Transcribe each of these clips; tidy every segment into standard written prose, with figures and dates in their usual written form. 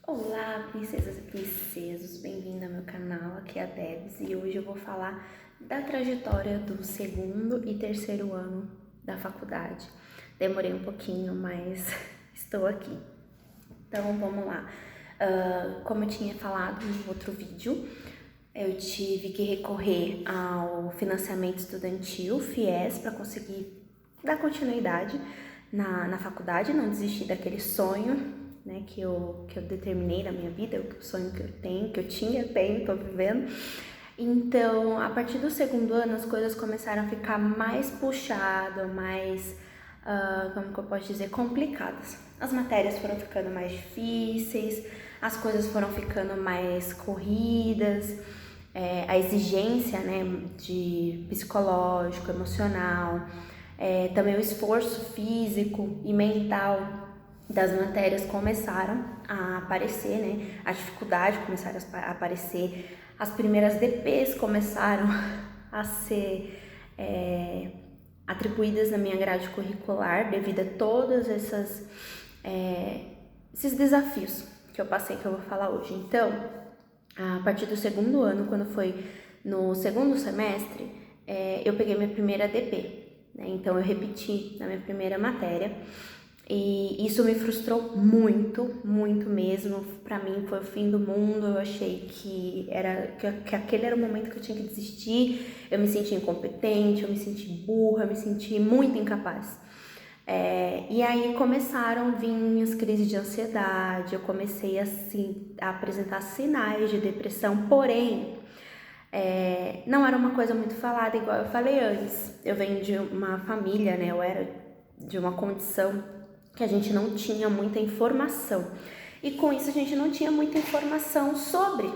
Olá, princesas e princesos, bem-vindo ao meu canal, aqui é a Debs e hoje eu vou falar da trajetória do segundo e terceiro ano da faculdade. Demorei um pouquinho, mas estou aqui. Então vamos lá. Como eu tinha falado no outro vídeo, eu tive que recorrer ao financiamento estudantil, FIES, para conseguir dar continuidade na faculdade, não desistir daquele sonho, né, que eu determinei na minha vida, o sonho que eu tenho, que eu tenho, tô vivendo. Então, a partir do segundo ano, as coisas começaram a ficar mais puxadas, mais, como que eu posso dizer, complicadas. As matérias foram ficando mais difíceis, as coisas foram ficando mais corridas, a exigência, né, de psicológico, emocional, também o esforço físico e mental das matérias começaram a aparecer, né? A dificuldade começaram a aparecer, as primeiras DPs começaram a ser atribuídas na minha grade curricular devido a todos esses desafios que eu passei, que eu vou falar hoje. Então, a partir do segundo ano, quando foi no segundo semestre, eu peguei minha primeira DP, né? Então eu repeti na minha primeira matéria. E isso me frustrou muito, muito mesmo. Pra mim foi o fim do mundo. Eu achei que aquele era o momento que eu tinha que desistir. Eu me senti incompetente, eu me senti burra, eu me senti muito incapaz. E aí começaram a vir as crises de ansiedade. Eu comecei assim a apresentar sinais de depressão, porém não era uma coisa muito falada, igual eu falei antes. Eu venho de uma família, né? Eu era de uma condição que a gente não tinha muita informação. E com isso a gente não tinha muita informação sobre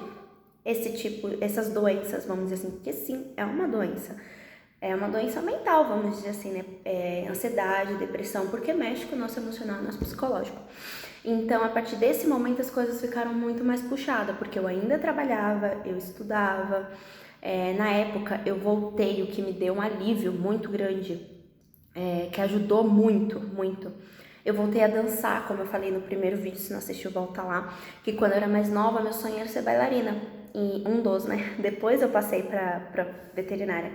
essas doenças, vamos dizer assim, porque sim, é uma doença. É uma doença mental, vamos dizer assim, né? Ansiedade, depressão, porque mexe com o nosso emocional e nosso psicológico. Então, a partir desse momento, as coisas ficaram muito mais puxadas, porque eu ainda trabalhava, eu estudava. Na época, eu voltei, o que me deu um alívio muito grande, que ajudou muito, muito. Eu voltei a dançar, como eu falei no primeiro vídeo, se não assistiu, volta lá. Que quando eu era mais nova, meu sonho era ser bailarina. E um dos, né? Depois eu passei pra veterinária.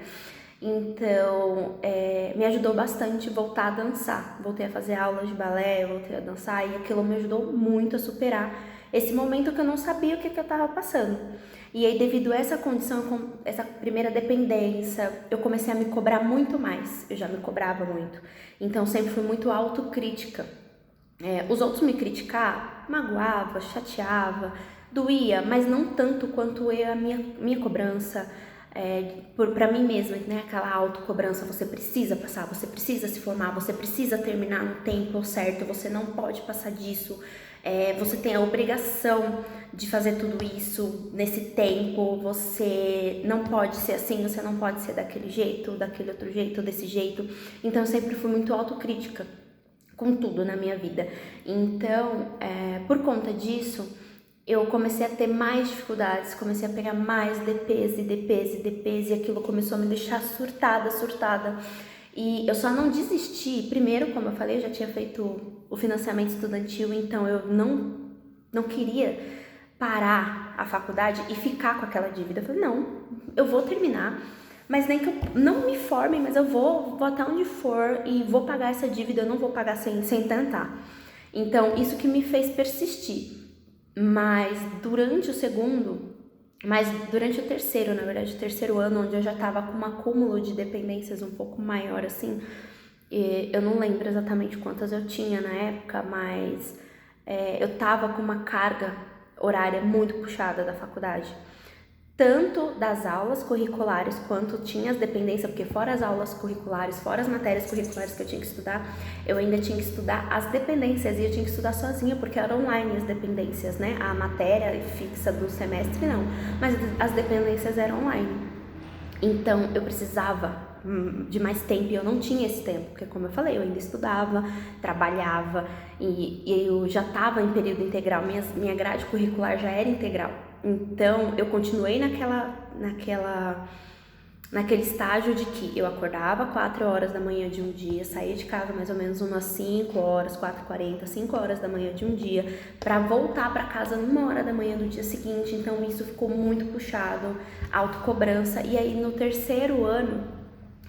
Então, me ajudou bastante voltar a dançar. Voltei a fazer aulas de balé, voltei a dançar. E aquilo me ajudou muito a superar esse momento que eu não sabia o que eu tava passando. E aí, devido a essa condição, essa primeira dependência, eu comecei a me cobrar muito mais. Eu já me cobrava muito. Então, sempre fui muito autocrítica. Os outros me criticar, magoava, chateava, doía, mas não tanto quanto a minha cobrança pra mim mesma, né? Aquela autocobrança, você precisa passar, você precisa se formar, você precisa terminar no tempo certo, você não pode passar disso. Você tem a obrigação de fazer tudo isso nesse tempo, você não pode ser assim, você não pode ser daquele jeito, daquele outro jeito, desse jeito. Então eu sempre fui muito autocrítica com tudo na minha vida. Então, por conta disso, eu comecei a ter mais dificuldades, comecei a pegar mais DPs, e aquilo começou a me deixar surtada. E eu só não desisti, primeiro, como eu falei, eu já tinha feito o financiamento estudantil, então eu não queria parar a faculdade e ficar com aquela dívida. Eu falei, não, eu vou terminar, mas nem que eu não me forme, mas eu vou até onde for e vou pagar essa dívida, eu não vou pagar sem tentar. Então, isso que me fez persistir. Mas durante o terceiro, na verdade, o terceiro ano, onde eu já tava com um acúmulo de dependências um pouco maior, assim, eu não lembro exatamente quantas eu tinha na época, mas eu tava com uma carga horária muito puxada da faculdade. Tanto das aulas curriculares, quanto tinha as dependências, porque fora as aulas curriculares, fora as matérias curriculares que eu tinha que estudar, eu ainda tinha que estudar as dependências, e eu tinha que estudar sozinha, porque eram online as dependências, né? A matéria fixa do semestre não, mas as dependências eram online. Então, eu precisava de mais tempo e eu não tinha esse tempo, porque como eu falei, eu ainda estudava, trabalhava e eu já estava em período integral, minha grade curricular já era integral. Então, eu continuei naquela naquele estágio de que eu acordava 4 horas da manhã de um dia, saía de casa mais ou menos umas 5 horas, 4h40, 5 horas da manhã de um dia, para voltar para casa 1 hora da manhã do dia seguinte. Então isso ficou muito puxado, autocobrança. E aí no terceiro ano,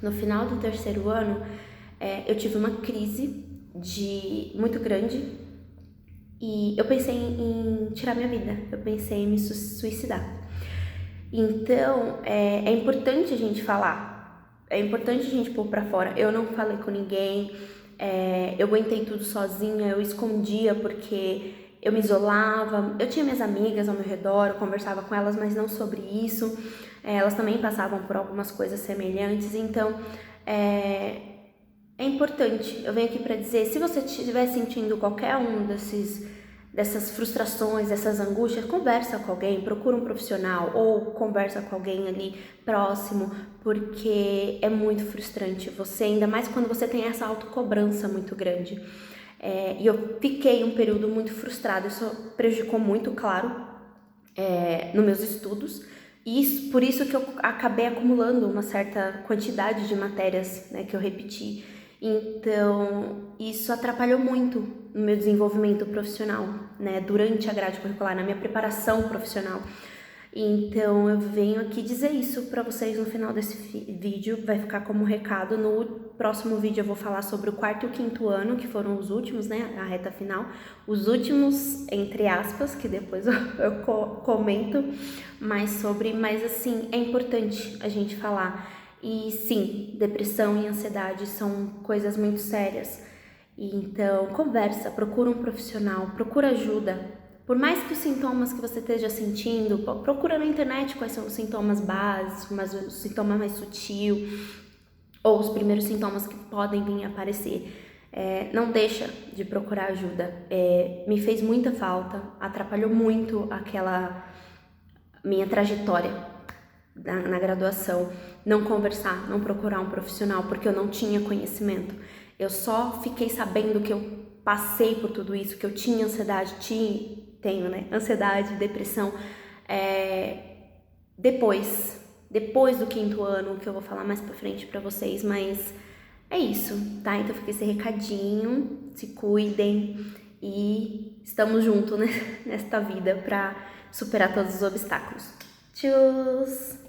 no final do terceiro ano, eu tive uma crise muito grande e eu pensei em tirar minha vida, eu pensei em me suicidar. Então, é importante a gente falar, é importante a gente pôr pra fora. Eu não falei com ninguém, eu aguentei tudo sozinha, eu escondia porque eu me isolava. Eu tinha minhas amigas ao meu redor, eu conversava com elas, mas não sobre isso. Elas também passavam por algumas coisas semelhantes, então é importante. Eu venho aqui pra dizer, se você estiver sentindo qualquer um dessas frustrações, dessas angústias, conversa com alguém, procura um profissional ou conversa com alguém ali próximo, porque é muito frustrante você, ainda mais quando você tem essa autocobrança muito grande. E eu fiquei um período muito frustrada, isso prejudicou muito, claro, nos meus estudos, e por isso que eu acabei acumulando uma certa quantidade de matérias, né, que eu repeti. Então, isso atrapalhou muito no meu desenvolvimento profissional, né, durante a grade curricular, na minha preparação profissional. Então, eu venho aqui dizer isso para vocês no final desse vídeo, vai ficar como recado. No próximo vídeo eu vou falar sobre o 4º e o 5º ano, que foram os últimos, né, a reta final. Os últimos, entre aspas, que depois eu comento mais sobre, mas assim, é importante a gente falar. E sim, depressão e ansiedade são coisas muito sérias. Então, conversa, procura um profissional, procura ajuda. Por mais que os sintomas que você esteja sentindo, procura na internet quais são os sintomas básicos, o sintoma mais sutil, ou os primeiros sintomas que podem vir a aparecer. Não deixa de procurar ajuda. Me fez muita falta, atrapalhou muito aquela minha trajetória na graduação, não conversar, não procurar um profissional, porque eu não tinha conhecimento. Eu só fiquei sabendo que eu passei por tudo isso, que eu tinha ansiedade, tenho, né? Ansiedade, depressão, depois do 5º ano, que eu vou falar mais pra frente pra vocês, mas é isso, tá? Então fica esse recadinho, se cuidem e estamos juntos, né, nesta vida pra superar todos os obstáculos. Tchau!